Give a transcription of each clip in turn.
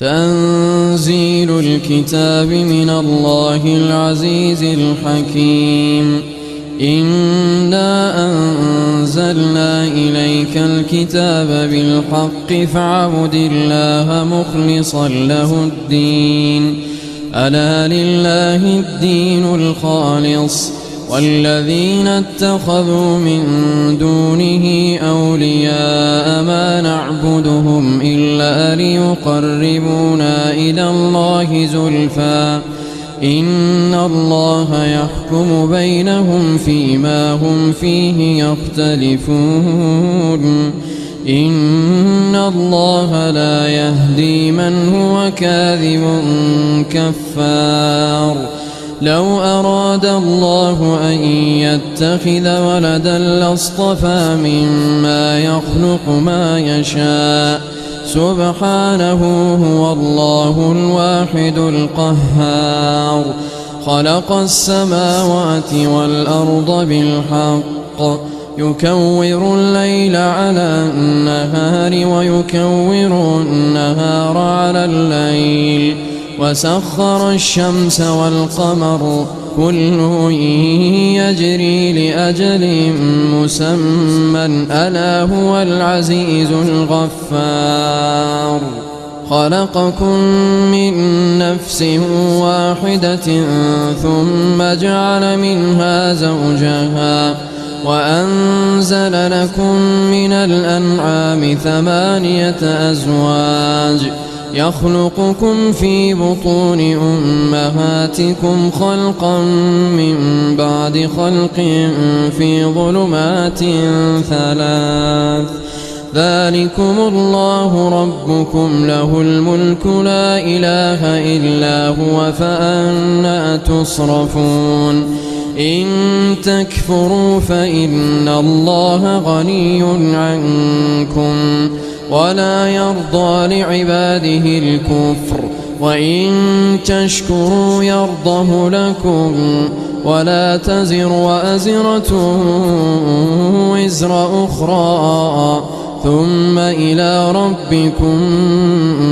تنزيل الكتاب من الله العزيز الحكيم. إنا أنزلنا إليك الكتاب بالحق فاعبد الله مخلصا له الدين. ألا لله الدين الخالص والذين اتخذوا من دونه أولياء ما نعبدهم إلا ليقربونا إلى الله زلفى إن الله يحكم بينهم فيما هم فيه يختلفون. إن الله لا يهدي من هو كاذب كفار. لو أراد الله أن يتخذ ولدا لاصطفى مما يخلق ما يشاء سبحانه هو الله الواحد القهار. خلق السماوات والأرض بالحق يكور الليل على النهار ويكور النهار على الليل وسخر الشمس والقمر كل يجري لأجل مسمى ألا هو العزيز الغفار. خلقكم من نفس واحدة ثم جعل منها زوجها وأنزل لكم من الأنعام 8 أزواج يخلقكم في بطون أمهاتكم خلقا من بعد خلق في ظلمات 3 ذلكم الله ربكم له الملك لا إله إلا هو فأنى تصرفون. إن تكفروا فإن الله غني عنكم ولا يرضى لعباده الكفر وإن تشكروا يرضه لكم ولا تزر وازرة وزر أخرى ثم إلى ربكم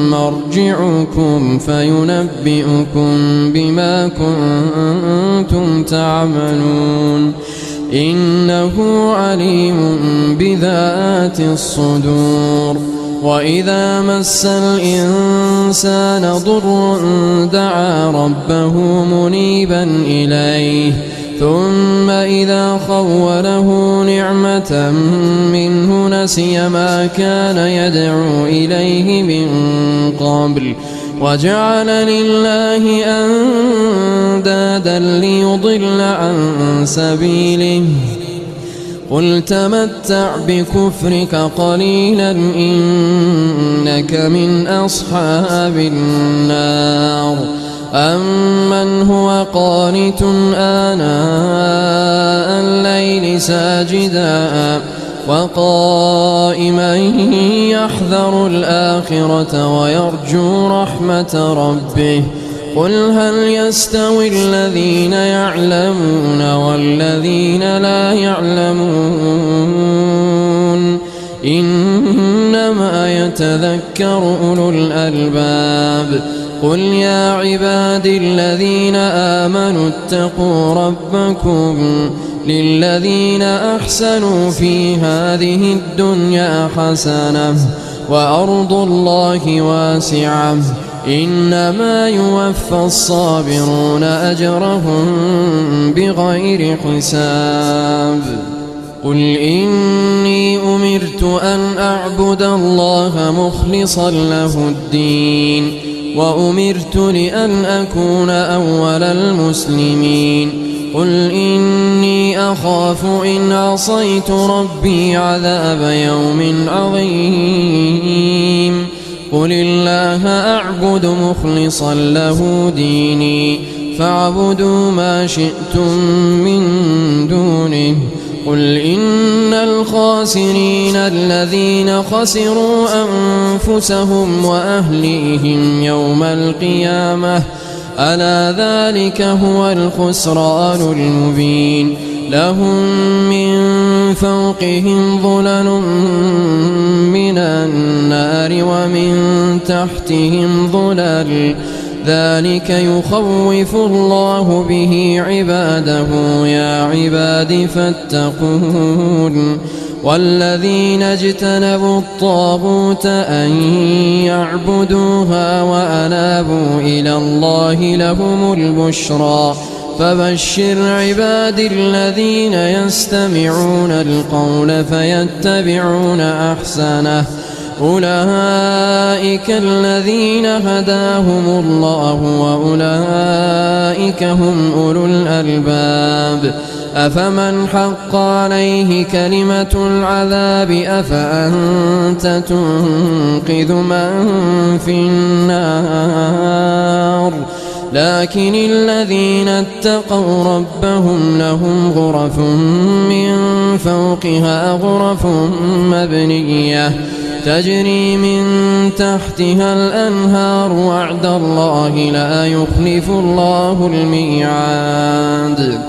مرجعكم فينبئكم بما كنتم تعملون. إنه عليم بذات الصدور. وإذا مس الإنسان ضر دعا ربه منيبا إليه ثم إذا خوله نعمة منه نسي ما كان يدعو إليه من قبل وجعل لله أندادا ليضل عن سبيله. قل تمتع بكفرك قليلا إنك من أصحاب النار. أمن هو قانت آناء الليل ساجدا وقائما يحذر الآخرة ويرجو رحمة ربه قل هل يستوي الذين يعلمون والذين لا يعلمون إنما يتذكر أولو الألباب. قل يا عبادي الذين آمنوا اتقوا ربكم للذين أحسنوا في هذه الدنيا حسنة وأرض الله واسعة إنما يوفى الصابرون أجرهم بغير حساب. قل إني أمرت أن أعبد الله مخلصا له الدين وأمرت لأن أكون أول المسلمين. قل إني أخاف إن عصيت ربي عذاب يوم عظيم. قل الله أعبد مخلصا له ديني فاعبدوا ما شئتم من دونه. قل إن الخاسرين الذين خسروا أنفسهم وأهليهم يوم القيامة ألا ذلك هو الخسران المبين. لهم من فوقهم ظلل من النار ومن تحتهم ظلل ذلك يخوف الله به عباده يا عباد فاتقون والذين اجتنبوا الطاغوت أن يعبدوها وأنابوا إلى الله لهم البشرى فبشر عبادي الذين يستمعون القول فيتبعون أحسنه أولئك الذين هداهم الله وأولئك هم أولو الألباب أفمن حق عليه كلمة العذاب أفأنت تنقذ من في النار لكن الذين اتقوا ربهم لهم غرف من فوقها غرف مبنية تجري من تحتها الأنهار وعد الله لا يخلف الله الميعاد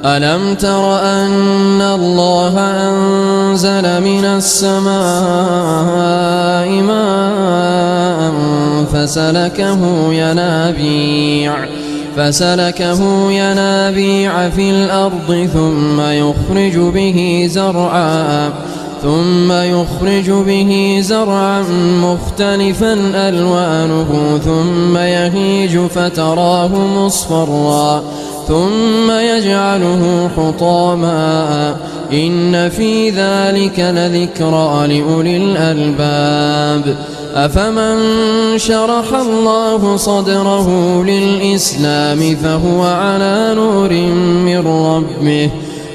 ألم تر أن الله أنزل من السماء ماء فسلكه ينابيع في الأرض ثم يخرج به زرعا مختلفا ألوانه ثم يهيج فتراه مصفرا ثم يجعله حطاما إن في ذلك لذكرى لأولي الألباب أفمن شرح الله صدره للإسلام فهو على نور من ربه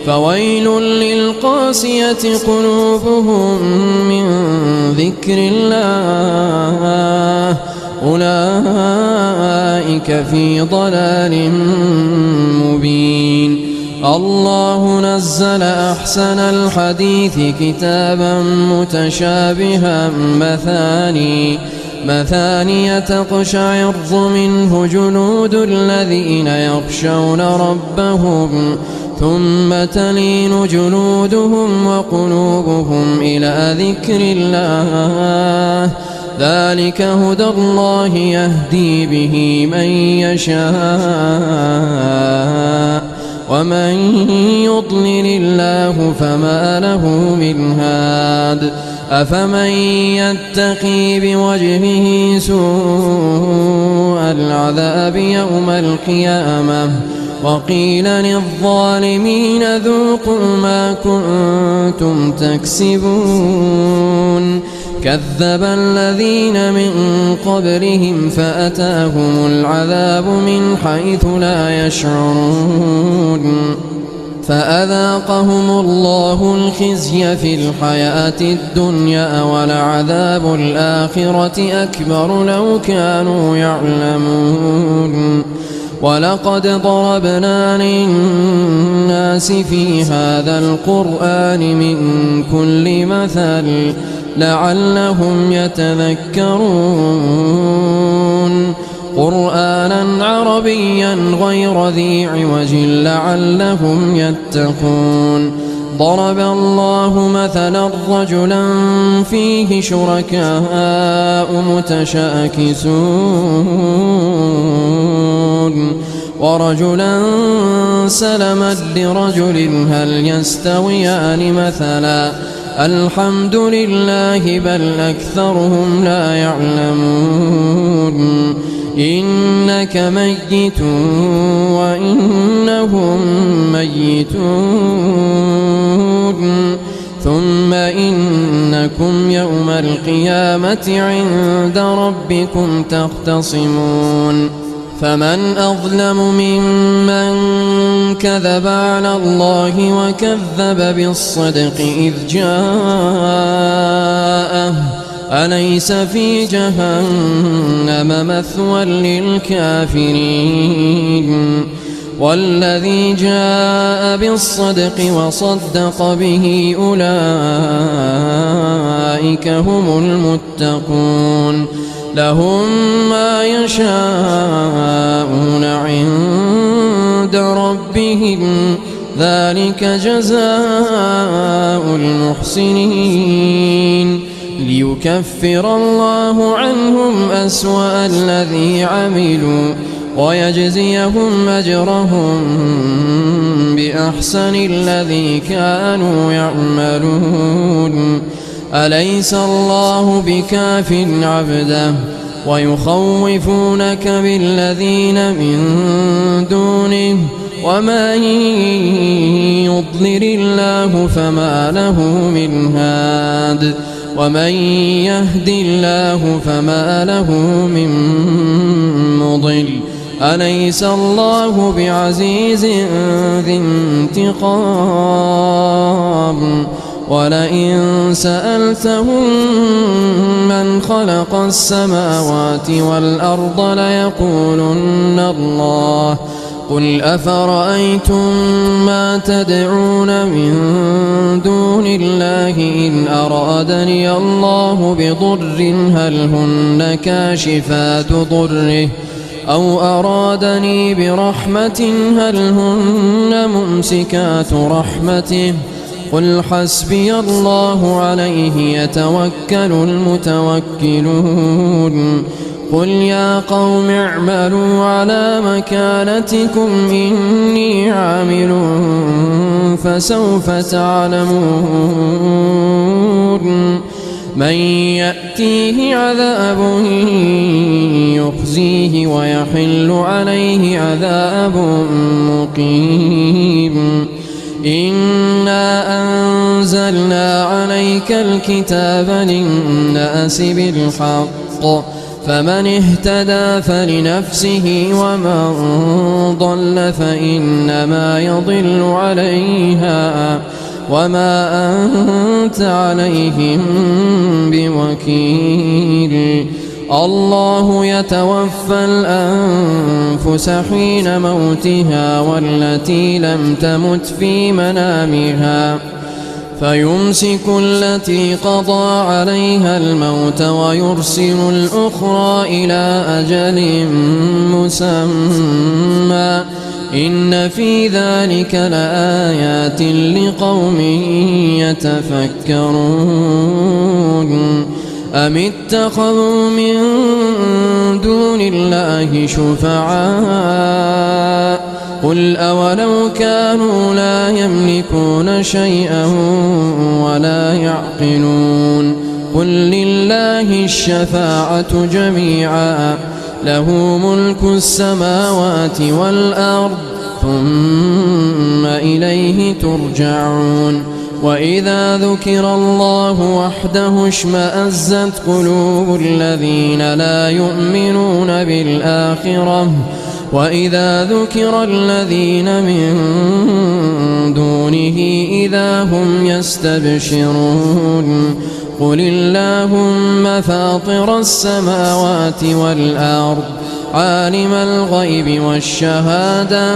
فويل للقاسية قلوبهم من ذكر الله أولئك في ضلال مبين الله نزل أحسن الحديث كتابا متشابها مثانية تقشعر منه جلود الذين يخشون ربهم ثم تلين جلودهم وقلوبهم إلى ذكر الله ذلك هدى الله يهدي به من يشاء ومن يضلل الله فما له من هاد أفمن يتقي بوجهه سوء العذاب يوم القيامة وقيل للظالمين ذوقوا ما كنتم تكسبون كذب الذين من قبلهم فأتاهم العذاب من حيث لا يشعرون فأذاقهم الله الخزي في الحياة الدنيا ولعذاب الآخرة أكبر لو كانوا يعلمون ولقد ضربنا للناس في هذا القرآن من كل مثل لعلهم يتذكرون قرآنا عربيا غير ذي عوج لعلهم يتقون ضرب الله مثلا رجلا فيه شركاء متشاكسون ورجلا سلما لرجل هل يستويان مثلا الحمد لله بل أكثرهم لا يعلمون إنك ميت وإنهم ميتون ثم إنكم يوم القيامة عند ربكم تختصمون فمن أظلم ممن كذب على الله وكذب بالصدق إذ جاءه أليس في جهنم مثوى للكافرين والذي جاء بالصدق وصدق به أولئك هم المتقون لهم ما يشاءون عند ربهم ذلك جزاء المحسنين ليكفر الله عنهم أسوأ الذي عملوا ويجزيهم أجرهم بأحسن الذي كانوا يعملون أليس الله بكاف عبده ويخوفونك بالذين من دونه ومن يضلل الله فما له من هاد ومن يهد الله فما له من مضل أليس الله بعزيز ذي انتقام ولئن سألتهم من خلق السماوات والأرض ليقولن الله قل أفرأيتم ما تدعون من دون الله إن أرادني الله بضر هل هن كاشفات ضره أو أرادني برحمة هل هن ممسكات رحمته قل حسبي الله عليه يتوكل المتوكلون قل يا قوم اعملوا على مكانتكم إني عامل فسوف تعلمون من يأتيه عذاب يخزيه ويحل عليه عذاب مقيم إنا أنزلنا عليك الكتاب للناس بالحق فمن اهتدى فلنفسه ومن ضل فإنما يضل عليها وما أنت عليهم بوكيل الله يتوفى الأنفس حين موتها والتي لم تمت في منامها فيمسك التي قضى عليها الموت ويرسل الأخرى إلى أجل مسمى إن في ذلك لآيات لقوم يتفكرون أم اتخذوا من دون الله شفعاء قل أولو كانوا لا يملكون شيئا ولا يعقلون قل لله الشفاعة جميعا له ملك السماوات والأرض ثم إليه ترجعون وإذا ذكر الله وحده اشمأزت قلوب الذين لا يؤمنون بالآخرة وإذا ذكر الذين من دونه إذا هم يستبشرون قل اللهم فاطر السماوات والأرض عالم الغيب والشهادة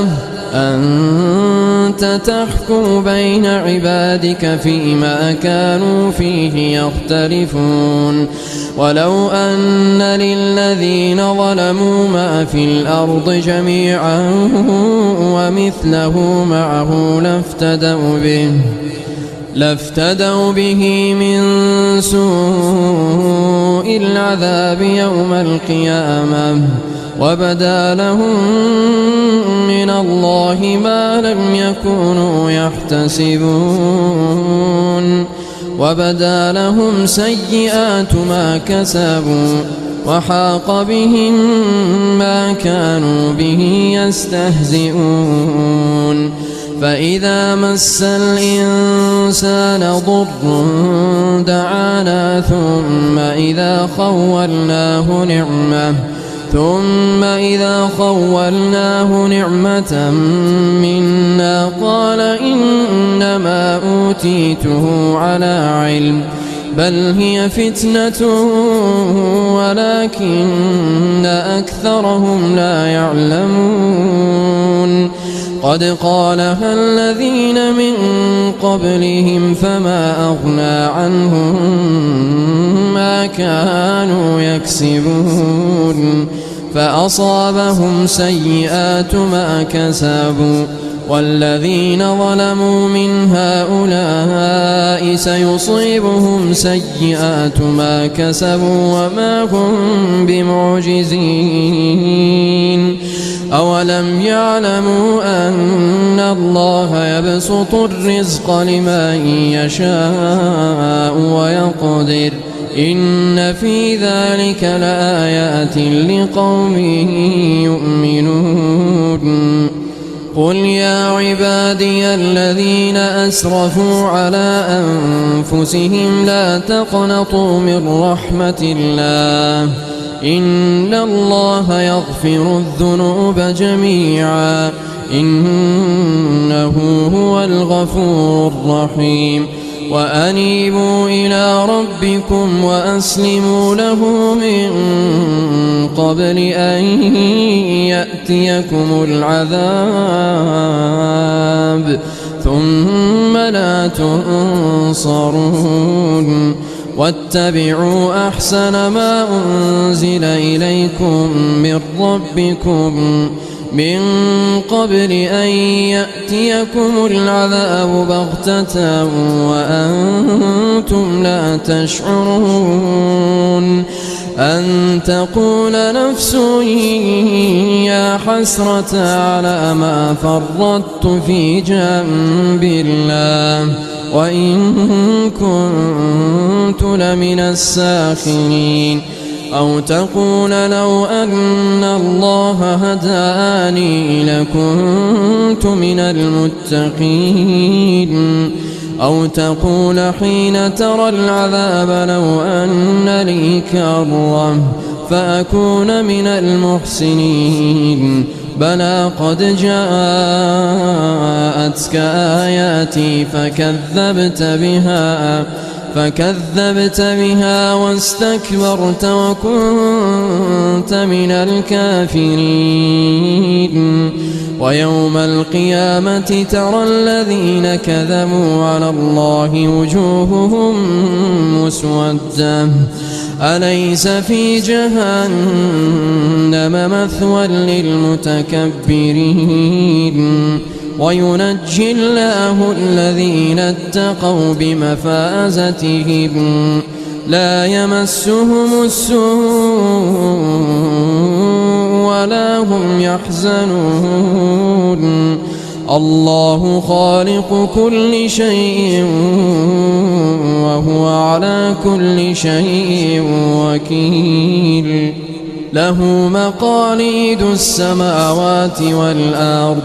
أنت تحكم بين عبادك فيما كانوا فيه يختلفون ولو أن للذين ظلموا ما في الأرض جميعا ومثله معه لافتدوا به من سوء العذاب يوم القيامة وبدا لهم من الله ما لم يكونوا يحتسبون وبدا لهم سيئات ما كسبوا وحاق بهم ما كانوا به يستهزئون فإذا مس الإنسان ضر دعانا ثم إذا خولناه نعمة منا قال إنما أوتيته على علم بل هي فتنة ولكن أكثرهم لا يعلمون قد قالها الذين من قبلهم فما أغنى عنهم ما كانوا يكسبون فأصابهم سيئات ما كسبوا والذين ظلموا من هؤلاء سيصيبهم سيئات ما كسبوا وما هم بمعجزين أولم يعلموا أن الله يبسط الرزق لمن يشاء ويقدر إن في ذلك لآيات لقوم يؤمنون قل يا عبادي الذين أسرفوا على أنفسهم لا تقنطوا من رحمة الله إن الله يغفر الذنوب جميعا إنه هو الغفور الرحيم وأنيبوا إلى ربكم وأسلموا له من قبل أن يأتيكم العذاب ثم لا تنصرون واتبعوا أحسن ما أنزل إليكم من ربكم من قبل أن يأتيكم العذاب بغتة وأنتم لا تشعرون أن تقول نفس يا حسرة على ما فرطت في جنب الله وإن كنت لمن الساخرين أو تقول لو أن الله هداني لكنت من المتقين أو تقول حين ترى العذاب لو أن لي كرة فأكون من المحسنين بلى قد جاءتك آياتي فكذبت بها واستكبرت وكنت من الكافرين ويوم القيامة ترى الذين كذبوا على الله وجوههم مسودة أليس في جهنم مثوى للمتكبرين وينجي الله الذين اتقوا بمفازتهم لا يمسهم السوء ولا هم يحزنون الله خالق كل شيء وهو على كل شيء وكيل له مقاليد السماوات والأرض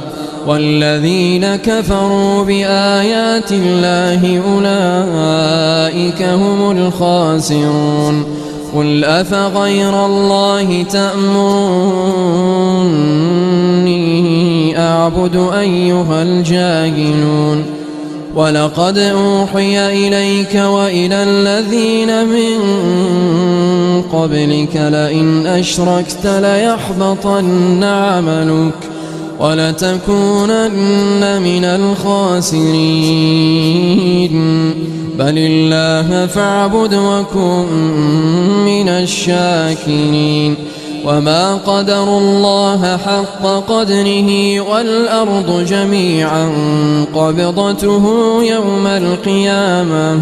والذين كفروا بآيات الله أولئك هم الخاسرون قل أفغير الله تأمروني أعبد أيها الجاهلون ولقد أوحي إليك وإلى الذين من قبلك لئن أشركت ليحبطن عملك ولتكونن من الخاسرين بل الله فاعبد وكن من الشاكرين وما قدروا الله حق قدره والأرض جميعا قبضته يوم القيامة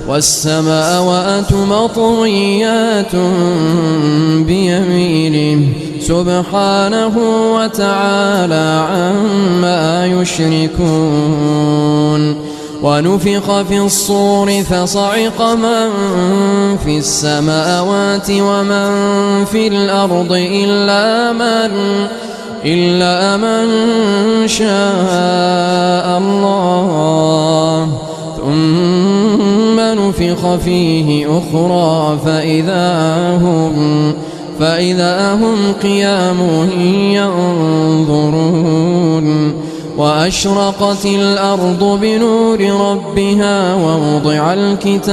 والسماوات مطويات بيمينه سبحانه وتعالى عما يشركون ونفخ في الصور فصعق من في السماوات ومن في الأرض إلا من شاء الله ثم نفخ فيه أخرى فإذا هم قيام ينظرون وأشرقت الأرض بنور ربها ووضع الكتاب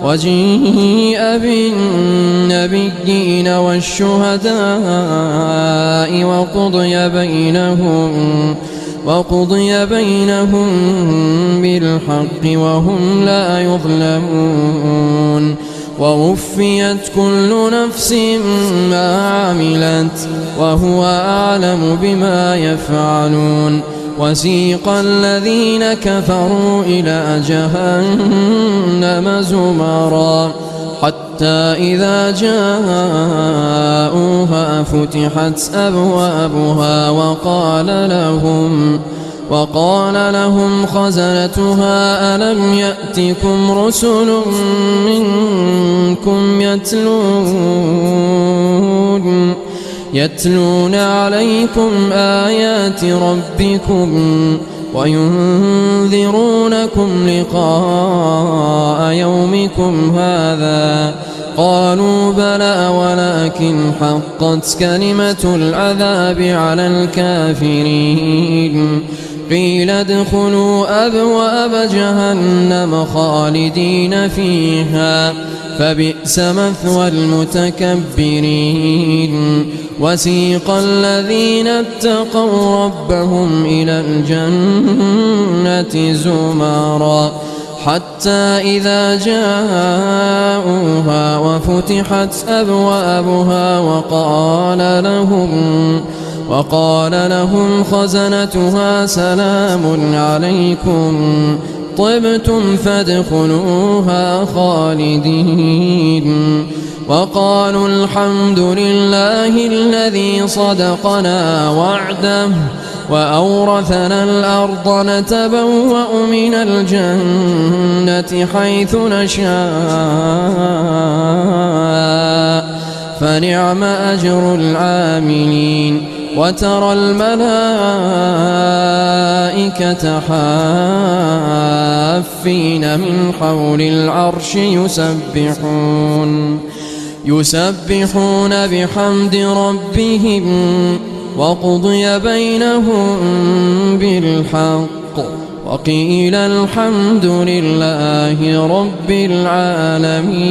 وجيء بالنبيين والشهداء وقضي بينهم بالحق وهم لا يظلمون ووفيت كل نفس ما عملت وهو أعلم بما يفعلون وسيق الذين كفروا إلى جهنم زمرا حتى إذا جاءوها فتحت أبوابها وقال لهم خزنتها ألم يأتكم رسل منكم يتلون عليكم آيات ربكم وينذرونكم لقاء يومكم هذا قالوا بلى ولكن حقت كلمة العذاب على الكافرين قيل ادخلوا أبواب جهنم خالدين فيها فبئس مثوى المتكبرين وسيق الذين اتقوا ربهم إلى الجنة زمرا حتى إذا جاءوها وفتحت أبوابها وقال لهم خزنتها سلام عليكم طبتم فادخلوها خالدين وقالوا الحمد لله الذي صدقنا وعده وأورثنا الأرض نتبوأ من الجنة حيث نشاء فنعم أجر العاملين وترى الملائكة حافين من حول العرش يسبحون بحمد ربهم وقضي بينهم بالحق وقيل الحمد لله رب العالمين.